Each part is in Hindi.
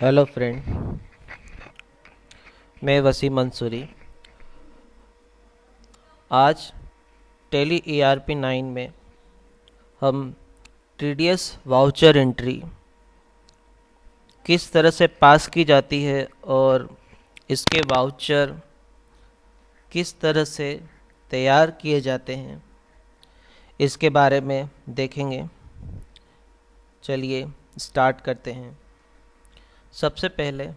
हेलो फ्रेंड, मैं वसीम मंसूरी। आज टेली ERP 9 में हम TDS वाउचर एंट्री किस तरह से पास की जाती है और इसके वाउचर किस तरह से तैयार किए जाते हैं इसके बारे में देखेंगे। चलिए स्टार्ट करते हैं। सबसे पहले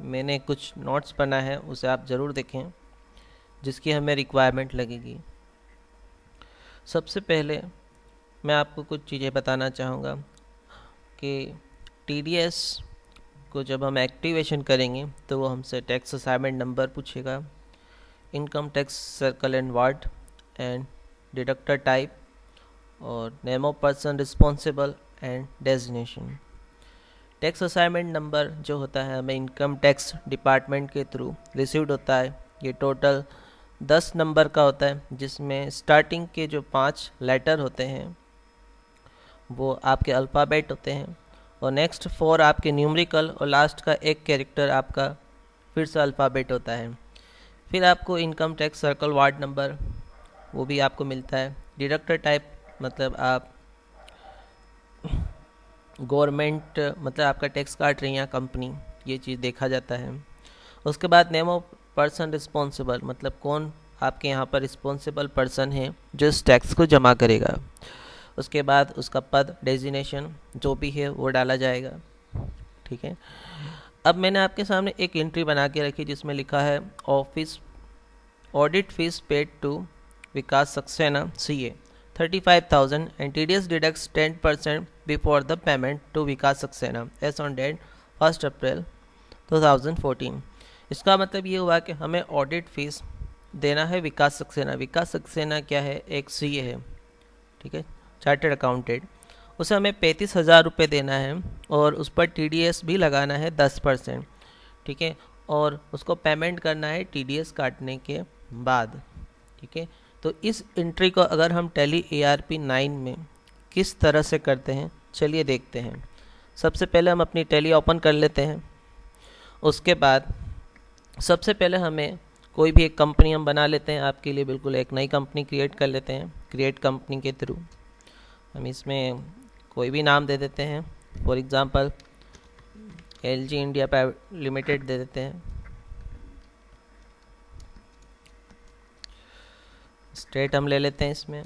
मैंने कुछ नोट्स बना है, उसे आप ज़रूर देखें जिसकी हमें रिक्वायरमेंट लगेगी। सबसे पहले मैं आपको कुछ चीज़ें बताना चाहूँगा कि TDS को जब हम एक्टिवेशन करेंगे तो वो हमसे टैक्स असाइनमेंट नंबर पूछेगा, income tax circle and ward and deductor type और name of person responsible and designation. Tax assignment number जो होता है हमें इनकम टैक्स डिपार्टमेंट के थ्रू रिसीव्ड होता है। ये टोटल 10 नंबर का होता है, जिसमें स्टार्टिंग के जो 5 लेटर होते हैं वो आपके अल्फ़ाबेट होते हैं और नेक्स्ट 4 आपके न्यूमेरिकल और लास्ट का एक कैरेक्टर आपका फिर से अल्फ़ाबेट होता है। फिर आपको income tax circle ward number वो भी आपको मिलता है। डिडक्टर टाइप मतलब आप गवर्नमेंट मतलब आपका टैक्स काट रही है कंपनी, ये चीज़ देखा जाता है। उसके बाद नेम ऑफ पर्सन रिस्पॉन्सिबल मतलब कौन आपके यहाँ पर रिस्पॉन्सिबल पर्सन है जो इस टैक्स को जमा करेगा। उसके बाद उसका पद डेजिग्नेशन जो भी है वो डाला जाएगा। ठीक है, अब मैंने आपके सामने एक एंट्री बना के रखी जिसमें लिखा है office audit fees paid to Vikas Saxena CA 35,000 and TDS deducts 10% before the payment to Vikas Saxena as on date 1 अप्रैल 2014। इसका मतलब ये हुआ कि हमें ऑडिट फीस देना है विकास सक्सेना। विकास सक्सेना क्या है? एक CA है, ठीक है, चार्टर्ड अकाउंटेंट। उसे हमें 35,000 रुपये देना है और उस पर TDS भी लगाना है 10%। ठीक है, और उसको पेमेंट करना है TDS काटने के बाद। ठीक है, तो इस एंट्री को अगर हम टेली ERP 9 में किस तरह से करते हैं चलिए देखते हैं। सबसे पहले हम अपनी टेली ओपन कर लेते हैं। उसके बाद सबसे पहले हमें कोई भी एक कंपनी हम बना लेते हैं। आपके लिए बिल्कुल एक नई कंपनी क्रिएट कर लेते हैं। क्रिएट कंपनी के थ्रू हम इसमें कोई भी नाम दे देते हैं। For example LG India private limited दे देते हैं। स्टेट हम ले लेते हैं इसमें,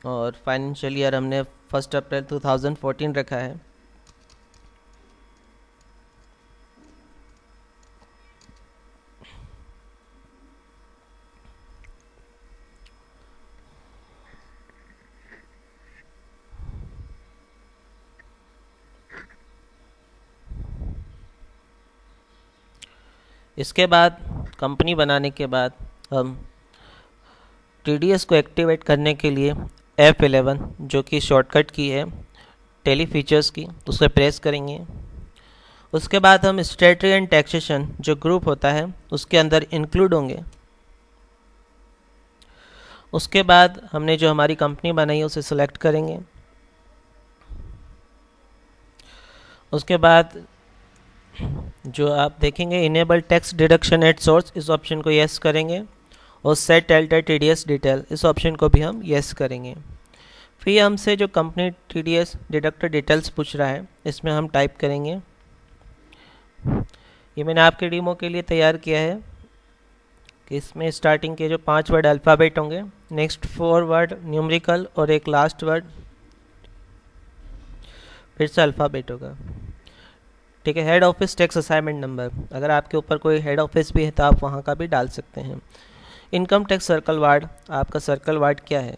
और फाइनेंशियल ईयर हमने 1 अप्रैल 2014 रखा है। इसके बाद कंपनी बनाने के बाद हम TDS को एक्टिवेट करने के लिए F11 जो कि शॉर्टकट की है टेली फीचर्स की, उसे प्रेस करेंगे। उसके बाद हम स्टेटरी एंड टैक्सेशन जो ग्रुप होता है उसके अंदर इंक्लूड होंगे। उसके बाद हमने जो हमारी कंपनी बनाई है उसे सेलेक्ट करेंगे। उसके बाद जो आप देखेंगे enable tax deduction at source, इस ऑप्शन को येस करेंगे और सेट एल्टर TDS डिटेल, इस ऑप्शन को भी हम येस करेंगे। फिर हमसे जो कंपनी TDS डिडक्टर डिटेल्स पूछ रहा है इसमें हम टाइप करेंगे। ये मैंने आपके डेमो के लिए तैयार किया है कि इसमें स्टार्टिंग के जो 5 वर्ड अल्फ़ाबेट होंगे, नेक्स्ट 4 वर्ड न्यूमेरिकल और एक लास्ट वर्ड फिर से अल्फ़ाबेट होगा। ठीक है, head office tax assignment number, अगर आपके ऊपर कोई हेड ऑफिस भी है तो आप वहाँ का भी डाल सकते हैं। इनकम टैक्स सर्कल वार्ड, आपका सर्कल वार्ड क्या है।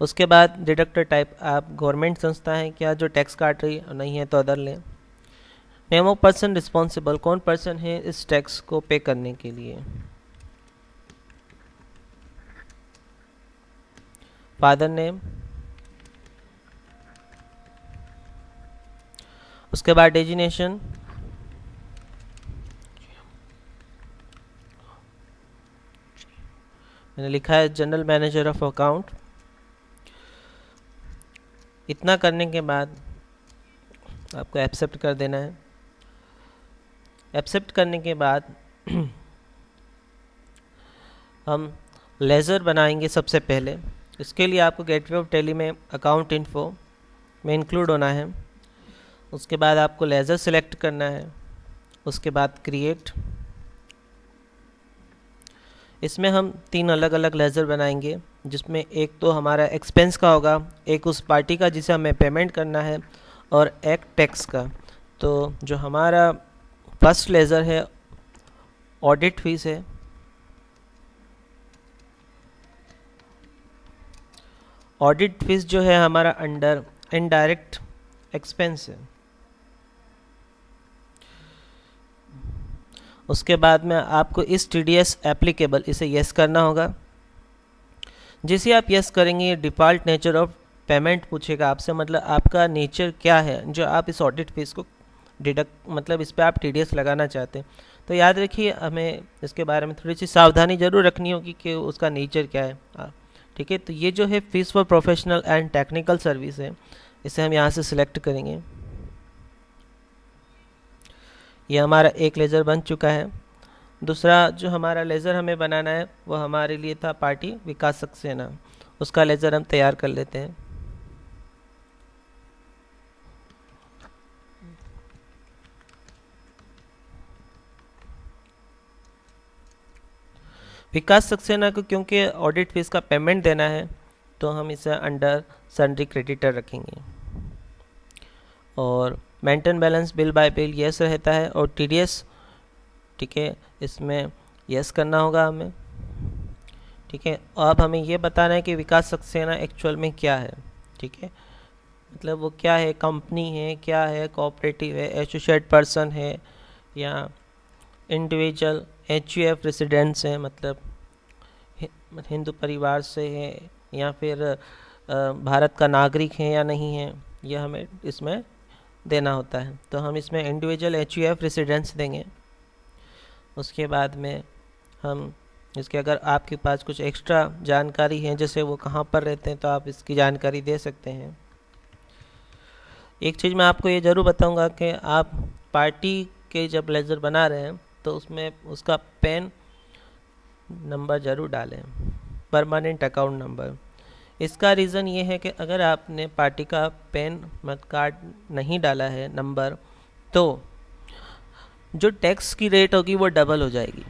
उसके बाद डिडक्टर टाइप, आप गवर्नमेंट संस्था है क्या जो टैक्स काट रही है, नहीं है तो अदर लें। नेम ऑफ पर्सन रिस्पॉन्सिबल, कौन पर्सन है इस टैक्स को पे करने के लिए। Father name. उसके बाद डेजिग्नेशन, मैंने लिखा है जनरल मैनेजर ऑफ अकाउंट। इतना करने के बाद आपको एक्सेप्ट कर देना है। एक्सेप्ट करने के बाद हम लेज़र बनाएंगे सबसे पहले। इसके लिए आपको गेटवे ऑफ टेली में अकाउंट इन्फो में इंक्लूड होना है। उसके बाद आपको लेज़र सेलेक्ट करना है। उसके बाद क्रिएट। इसमें हम 3 अलग अलग लेज़र बनाएंगे, जिसमें एक तो हमारा एक्सपेंस का होगा, एक उस पार्टी का जिसे हमें पेमेंट करना है, और एक टैक्स का। तो जो हमारा फर्स्ट लेज़र है ऑडिट फीस है। ऑडिट फीस जो है हमारा अंडर इनडायरेक्ट एक्सपेंस है। उसके बाद में आपको इस TDS एप्लीकेबल इसे यस करना होगा। जैसे आप यस करेंगे डिफ़ॉल्ट नेचर ऑफ पेमेंट पूछेगा आपसे, मतलब आपका नेचर क्या है जो आप इस ऑडिट फीस को डिडक्ट, मतलब इस पर आप TDS लगाना चाहते हैं। तो याद रखिए हमें इसके बारे में थोड़ी सी सावधानी जरूर रखनी होगी कि उसका नेचर क्या है। ठीक है, तो ये जो है fees for professional and technical service है, इसे हम यहाँ से सिलेक्ट करेंगे। ये हमारा एक लेज़र बन चुका है। दूसरा जो हमारा लेज़र हमें बनाना है वो हमारे लिए था पार्टी विकास सक्सेना, उसका लेज़र हम तैयार कर लेते हैं। विकास सक्सेना को क्योंकि ऑडिट फीस का पेमेंट देना है तो हम इसे अंडर सन्ड्री क्रेडिटर रखेंगे। और maintain balance bill bye bill yes रहता है, और TDS ठीक है इसमें यस करना होगा हमें। ठीक है, अब हमें ये बताना है कि विकास सक्सेना एक्चुअल में क्या है। ठीक है, मतलब वो क्या है, कंपनी है, क्या है, कोऑपरेटिव है, एसोसिएट पर्सन है, या इंडिविजुअल HUF रेसिडेंट्स है, मतलब हिंदू परिवार से है, या फिर भारत का नागरिक है या नहीं है, यह हमें इसमें देना होता है। तो हम इसमें इंडिविजुअल HUF रेसिडेंट्स देंगे। उसके बाद में हम इसके अगर आपके पास कुछ एक्स्ट्रा जानकारी है, जैसे वो कहाँ पर रहते हैं, तो आप इसकी जानकारी दे सकते हैं। एक चीज़ मैं आपको ये ज़रूर बताऊंगा कि आप पार्टी के जब लेज़र बना रहे हैं तो उसमें उसका पैन नंबर ज़रूर डालें, परमानेंट अकाउंट नंबर। इसका रीज़न ये है कि अगर आपने पार्टी का पैन मत कार्ड नहीं डाला है नंबर, तो जो टैक्स की रेट होगी वो डबल हो जाएगी।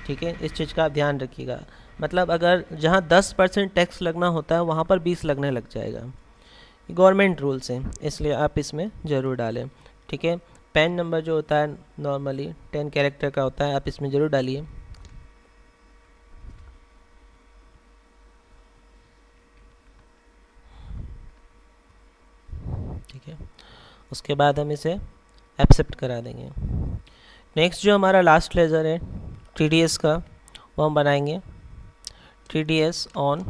ठीक है, इस चीज़ का आप ध्यान रखिएगा। मतलब अगर जहाँ 10% टैक्स लगना होता है वहाँ पर 20 लगने लग जाएगा। गवर्नमेंट रूल्स हैं, इसलिए आप इसमें ज़रूर डालें। ठीक है, पैन नंबर जो होता है नॉर्मली 10 कैरेक्टर का होता है, आप इसमें ज़रूर डालिए। ठीक है, उसके बाद हम इसे एक्सेप्ट करा देंगे। नेक्स्ट जो हमारा लास्ट लेज़र है TDS का, वो हम बनाएंगे TDS ऑन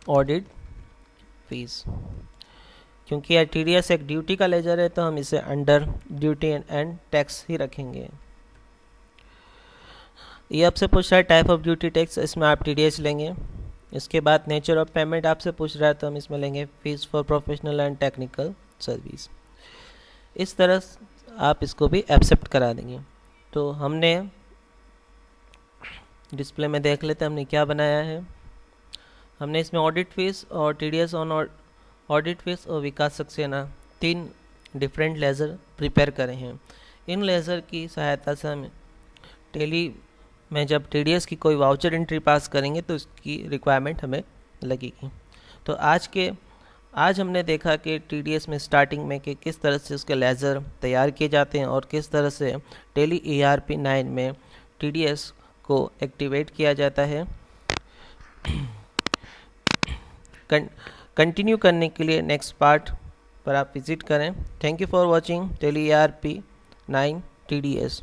ऑडिट फीस। क्योंकि यह TDS एक ड्यूटी का लेज़र है तो हम इसे अंडर ड्यूटी एंड टैक्स ही रखेंगे। ये आपसे पूछ रहा है टाइप ऑफ ड्यूटी टैक्स, इसमें आप TDS लेंगे। इसके बाद नेचर ऑफ पेमेंट आपसे पूछ रहा है तो हम इसमें लेंगे fees for professional and technical service. इस तरह आप इसको भी एक्सेप्ट करा देंगे। तो हमने डिस्प्ले में देख लेते हैं हमने क्या बनाया है। हमने इसमें ऑडिट फीस और TDS ऑन ऑडिट फीस और विकास सक्सेना 3 डिफरेंट लेज़र प्रिपेयर करे हैं। इन लेज़र की सहायता से हम टेली में जब TDS की कोई वाउचर एंट्री पास करेंगे तो इसकी रिक्वायरमेंट हमें लगेगी। तो आज हमने देखा कि TDS में स्टार्टिंग में कि किस तरह से उसके लेज़र तैयार किए जाते हैं और किस तरह से टेली ERP 9 में TDS को एक्टिवेट किया जाता है। कंटिन्यू करने के लिए नेक्स्ट पार्ट पर आप विज़िट करें। Thank you for watching Tally ERP 9 TDS।